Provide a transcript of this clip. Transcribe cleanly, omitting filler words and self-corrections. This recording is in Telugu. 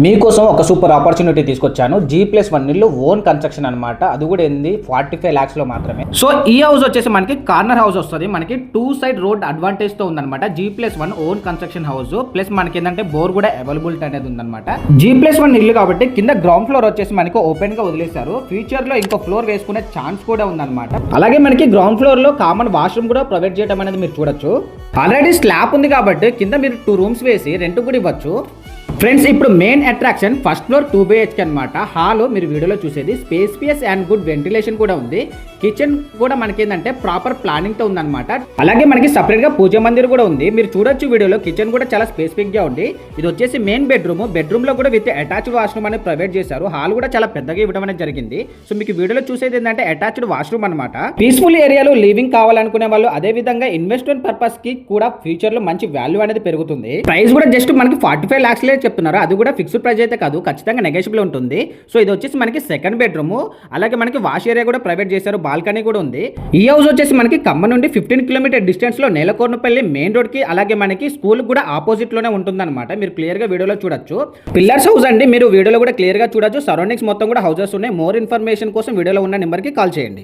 మీకోసం ఒక సూపర్ ఆపర్చునిటీ తీసుకొచ్చాను. G+1 ఇల్లు ఓన్ కన్స్ట్రక్షన్ అనమాట. అది కూడా ఏంది 45 lakhs లో మాత్రమే. సో ఈ హౌస్ వచ్చేసి మనకి కార్నర్ హౌస్ వస్తుంది. మనకి 2 side రోడ్ అడ్వాంటేజ్ తో ఉందన్నమాట. G+1 own construction house plus మనకి ఏంటంటే బోర్ కూడా అవైలబిలిటీ అనేది ఉందన్నమాట. G+1 ఇల్లు కాబట్టి కింద గ్రౌండ్ ఫ్లోర్ వచ్చేసి మనకి ఓపెన్ గా వదిలేశారు. ఫ్యూచర్ లో ఇంకో ఫ్లోర్ వేసుకునే ఛాన్స్ కూడా ఉందన్నమాట. అలాగే మనకి గ్రౌండ్ ఫ్లోర్ లో కామన్ వాష్రూమ్ కూడా ప్రొవైడ్ చేయడం అనేది మీరు చూడొచ్చు. ఆల్రెడీ స్లాబ్ ఉంది కాబట్టి కింద మీరు 2 rooms వేసి రెంట్ కూడా ఇవ్వచ్చు. ఫ్రెండ్స్, ఇప్పుడు main attraction first floor 2 BHK అనమాట. హాల్ మీరు వీడియోలో చూసేది స్పేస్ అండ్ గుడ్ వెంటిలేషన్ కూడా ఉంది. కిచెన్ కూడా మనకి ఏంటంటే ప్రాపర్ ప్లానింగ్ తో ఉందన్నమాట. అలాగే మనకి సపరేట్ గా పూజ మందిర్ కూడా ఉంది. మీరు చూడొచ్చు వీడియోలో కిచెన్ కూడా చాలా స్పెసిఫిక్ గా ఉంది. ఇది వచ్చేసి మెయిన్ బెడ్రూమ్ లో కూడా విత్ అటాచ్డ్ వాష్రూమ్ అనేది ప్రొవైడ్ చేశారు. హాల్ కూడా చాలా పెద్దగా ఇవ్వడం అనేది జరిగింది. సో మీకు వీడియోలో చూసేది ఏంటంటే అటాచ్డ్ వాష్రూమ్ అనమాట. పీస్ఫుల్ ఏరియాలో లివింగ్ కావాలనుకునే వాళ్ళు, అదే విధంగా ఇన్వెస్ట్మెంట్ పర్పస్ కి కూడా ఫ్యూచర్ లో మంచి వాల్యూ అనేది పెరుగుతుంది. ప్రైస్ కూడా జస్ట్ మనకి 45 lakhs చెప్తున్నారు. అది కూడా ఫిక్స్డ్ ప్రైస్ అయితే కాదు, ఖచ్చితంగా నెగోషియబుల్ ఉంటుంది. సో ఇది వచ్చేసి మనకి సెకండ్ బెడ్రూమ్. అలాగే మనకి వాష్ ఏరియా కూడా ప్రొవైడ్ చేశారు, బాల్కనీ కూడా ఉంది. ఈ హౌస్ వచ్చేసి మనకి ఖమ్మం నుండి 15 km డిస్టెన్స్ లో నేలకొర్నపల్లి మెయిన్ రోడ్ కి, అలాగే మనకి స్కూల్ కూడా ఆపోజిట్ లోనే ఉంటుందన్నమాట. మీరు క్లియర్ గా వీడియోలో చూడొచ్చు. పిల్లర్స్ హౌస్ అండి, మీరు వీడియోలో కూడా క్లియర్ గా చూడొచ్చు. సరౌండింగ్స్ మొత్తం కూడా హౌసెస్ ఉన్నాయి. మోర్ ఇన్ఫర్మేషన్ కోసం వీడియోలో ఉన్న నెంబర్ కి కాల్ చేయండి.